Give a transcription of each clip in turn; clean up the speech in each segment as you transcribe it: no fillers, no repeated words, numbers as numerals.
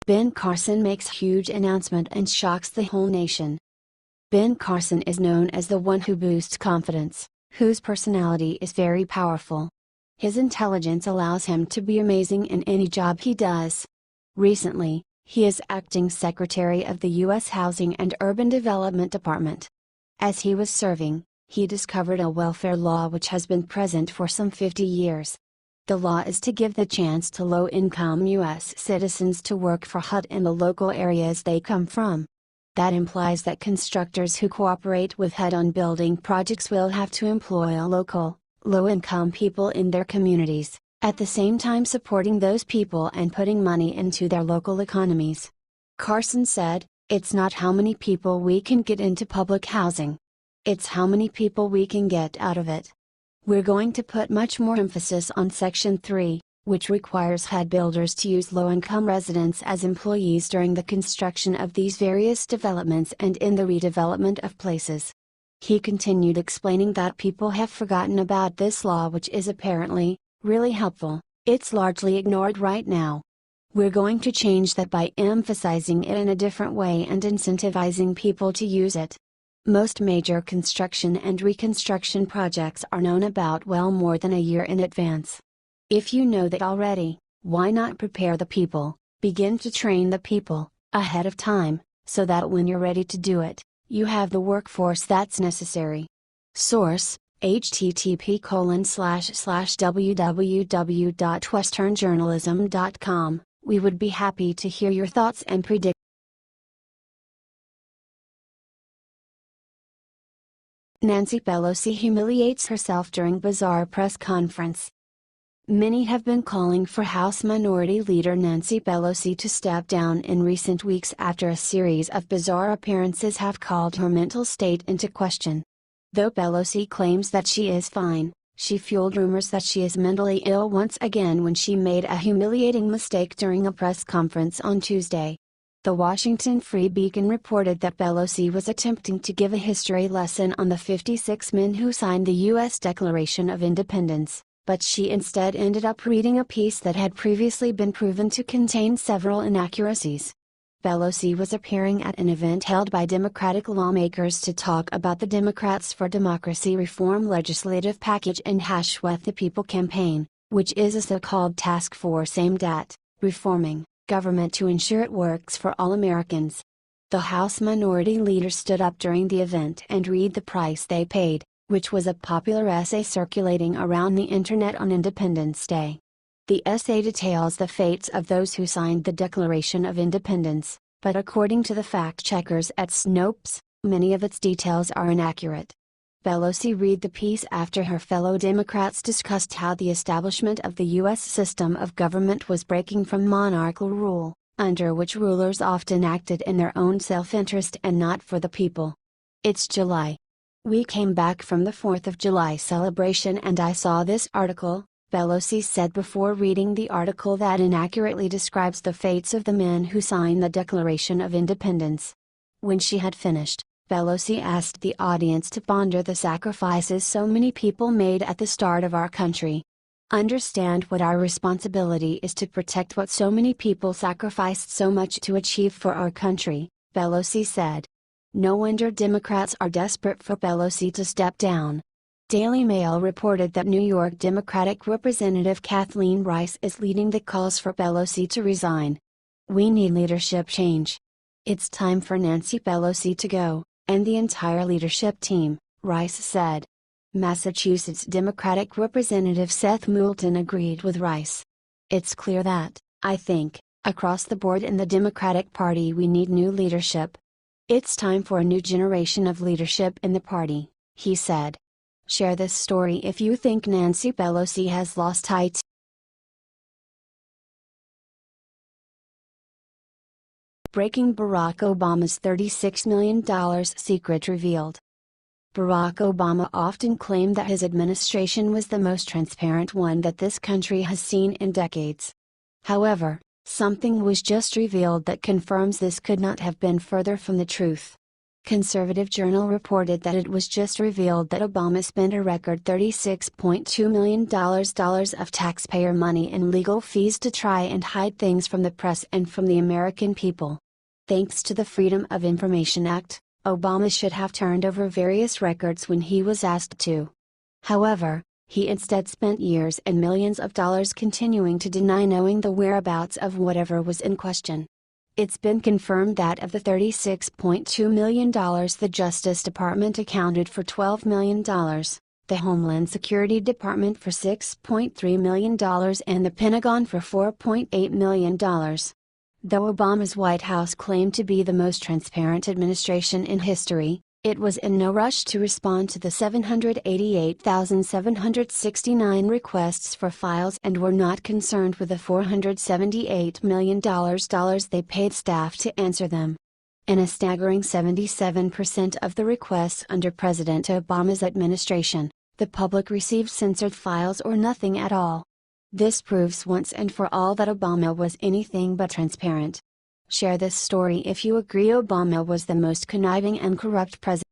Ben Carson makes huge announcement and shocks the whole nation. Ben Carson is known as the one who boosts confidence, whose personality is very powerful. His intelligence allows him to be amazing in any job he does. Recently, he is acting Secretary of the U.S. Housing and Urban Development Department. As he was serving, he discovered a welfare law which has been present for some 50 years. The law is to give the chance to low-income U.S. citizens to work for HUD in the local areas they come from. That implies that constructors who cooperate with HUD on building projects will have to employ local, low-income people in their communities, at the same time supporting those people and putting money into their local economies. Carson said, "It's not how many people we can get into public housing. It's how many people we can get out of it. We're going to put much more emphasis on Section 3, which requires HUD builders to use low-income residents as employees during the construction of these various developments and in the redevelopment of places." He continued explaining that people have forgotten about this law, which is apparently really helpful. It's largely ignored right now. We're going to change that by emphasizing it in a different way and incentivizing people to use it. Most major construction and reconstruction projects are known about well more than a year in advance. If you know that already, why not prepare the people, begin to train the people, ahead of time, so that when you're ready to do it, you have the workforce that's necessary. Source: http://www.westernjournalism.com. We would be happy to hear your thoughts and predict. Nancy Pelosi humiliates herself during bizarre press conference. Many have been calling for House Minority Leader Nancy Pelosi to step down in recent weeks after a series of bizarre appearances have called her mental state into question. Though Pelosi claims that she is fine, she fueled rumors that she is mentally ill once again when she made a humiliating mistake during a press conference on Tuesday. The Washington Free Beacon reported that Pelosi was attempting to give a history lesson on the 56 men who signed the U.S. Declaration of Independence, but she instead ended up reading a piece that had previously been proven to contain several inaccuracies. Pelosi was appearing at an event held by Democratic lawmakers to talk about the Democrats for Democracy reform legislative package and With the People campaign, which is a so-called task force aimed at reforming government to ensure it works for all Americans. The House Minority Leader stood up during the event and read The Price They Paid, which was a popular essay circulating around the internet on Independence Day. The essay details the fates of those who signed the Declaration of Independence, but according to the fact-checkers at Snopes, many of its details are inaccurate. Pelosi read the piece after her fellow Democrats discussed how the establishment of the U.S. system of government was breaking from monarchical rule, under which rulers often acted in their own self-interest and not for the people. "It's July. We came back from the 4th of July celebration and I saw this article," Pelosi said before reading the article that inaccurately describes the fates of the men who signed the Declaration of Independence. When she had finished, Pelosi asked the audience to ponder the sacrifices so many people made at the start of our country. "Understand what our responsibility is to protect what so many people sacrificed so much to achieve for our country," Pelosi said. No wonder Democrats are desperate for Pelosi to step down. Daily Mail reported that New York Democratic Representative Kathleen Rice is leading the calls for Pelosi to resign. "We need leadership change. It's time for Nancy Pelosi to go, and the entire leadership team," Rice said. Massachusetts Democratic Representative Seth Moulton agreed with Rice. "It's clear that, I think, across the board in the Democratic Party we need new leadership. It's time for a new generation of leadership in the party," he said. Share this story if you think Nancy Pelosi has lost height. Breaking Barack Obama's $36 million secret revealed. Barack Obama often claimed that his administration was the most transparent one that this country has seen in decades. However, something was just revealed that confirms this could not have been further from the truth. Conservative Journal reported that it was just revealed that Obama spent a record $36.2 million of taxpayer money in legal fees to try and hide things from the press and from the American people. Thanks to the Freedom of Information Act, Obama should have turned over various records when he was asked to. However, he instead spent years and millions of dollars continuing to deny knowing the whereabouts of whatever was in question. It's been confirmed that of the $36.2 million the Justice Department accounted for $12 million, the Homeland Security Department for $6.3 million and the Pentagon for $4.8 million. Though Obama's White House claimed to be the most transparent administration in history, it was in no rush to respond to the 788,769 requests for files and were not concerned with the $478 million they paid staff to answer them. In a staggering 77% of the requests under President Obama's administration, the public received censored files or nothing at all. This proves once and for all that Obama was anything but transparent. Share this story if you agree Obama was the most conniving and corrupt president.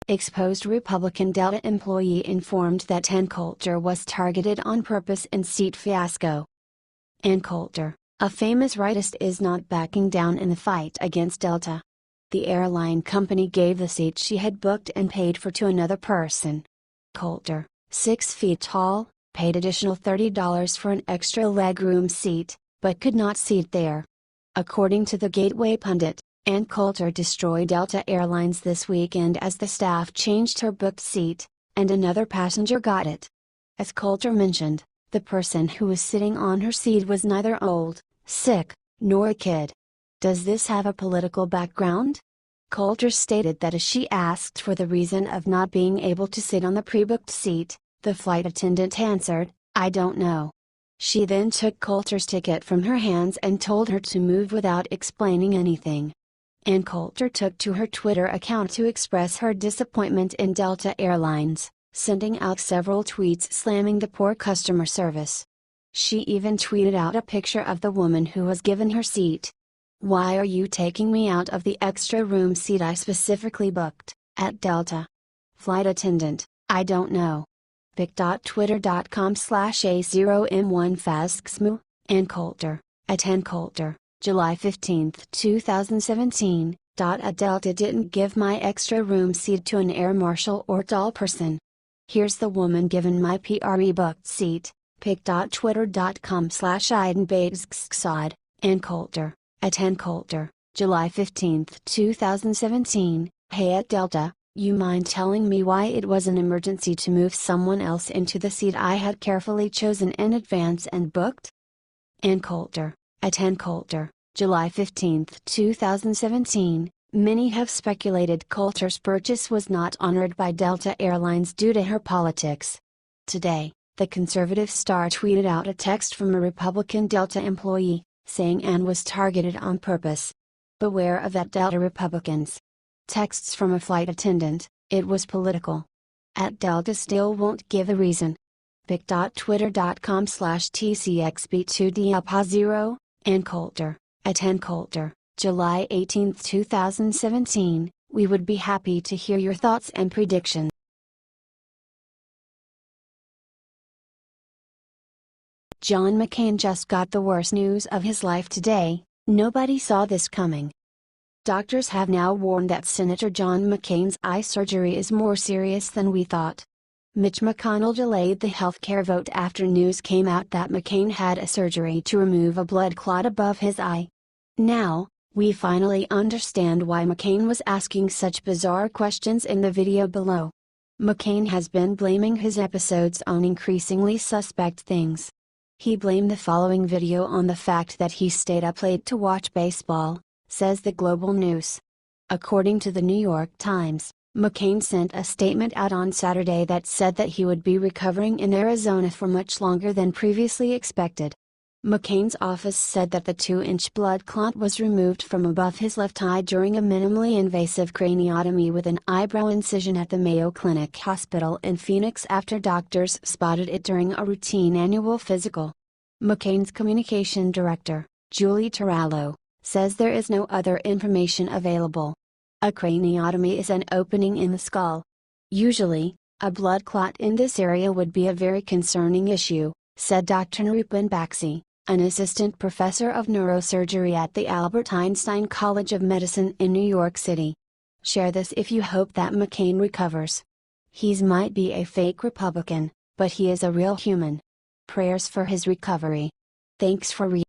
Exposed Republican Delta employee informed that Ann Coulter was targeted on purpose in seat fiasco. Ann Coulter, a famous rightist, is not backing down in the fight against Delta. The airline company gave the seat she had booked and paid for to another person. Coulter, 6 feet tall, paid additional $30 for an extra legroom seat, but could not seat there. According to the Gateway pundit, Ann Coulter destroyed Delta Airlines this weekend as the staff changed her booked seat, and another passenger got it. As Coulter mentioned, the person who was sitting on her seat was neither old, sick, nor a kid. Does this have a political background? Coulter stated that as she asked for the reason of not being able to sit on the pre-booked seat, the flight attendant answered, "I don't know." She then took Coulter's ticket from her hands and told her to move without explaining anything. Ann Coulter took to her Twitter account to express her disappointment in Delta Airlines, sending out several tweets slamming the poor customer service. She even tweeted out a picture of the woman who was given her seat. "Why are you taking me out of the extra room seat I specifically booked, at Delta?" Flight attendant, "I don't know." pic.twitter.com/a0m1fasksmu, Ann Coulter, at Ann Coulter, July 15, 2017. A Delta didn't give my extra room seat to an air marshal or tall person. Here's the woman given my pre-booked seat, pic.twitter.com/idenbatesksod, Ann Coulter, at Ann Coulter, July 15, 2017. Hey at Delta, you mind telling me why it was an emergency to move someone else into the seat I had carefully chosen in advance and booked? Ann Coulter, at Ann Coulter, July 15, 2017. Many have speculated Coulter's purchase was not honored by Delta Airlines due to her politics. Today, the conservative star tweeted out a text from a Republican Delta employee, saying Ann was targeted on purpose. Beware of that, Delta Republicans. Texts from a flight attendant, it was political. At Delta still won't give a reason. pic.twitter.com/tcxb2dapa0, Ann Coulter, at Ann Coulter, July 18, 2017. We would be happy to hear your thoughts and predictions. John McCain just got the worst news of his life today. Nobody saw this coming. Doctors have now warned that Senator John McCain's eye surgery is more serious than we thought. Mitch McConnell delayed the healthcare vote after news came out that McCain had a surgery to remove a blood clot above his eye. Now, we finally understand why McCain was asking such bizarre questions in the video below. McCain has been blaming his episodes on increasingly suspect things. He blamed the following video on the fact that he stayed up late to watch baseball, says the Global News. According to the New York Times, McCain sent a statement out on Saturday that said that he would be recovering in Arizona for much longer than previously expected. McCain's office said that the 2-inch blood clot was removed from above his left eye during a minimally invasive craniotomy with an eyebrow incision at the Mayo Clinic Hospital in Phoenix after doctors spotted it during a routine annual physical. McCain's communication director, Julie Turallo, says there is no other information available. A craniotomy is an opening in the skull. Usually, a blood clot in this area would be a very concerning issue, said Dr. Nirupin Baxi, an assistant professor of neurosurgery at the Albert Einstein College of Medicine in New York City. Share this if you hope that McCain recovers. He's might be a fake Republican, but he is a real human. Prayers for his recovery. Thanks for reading.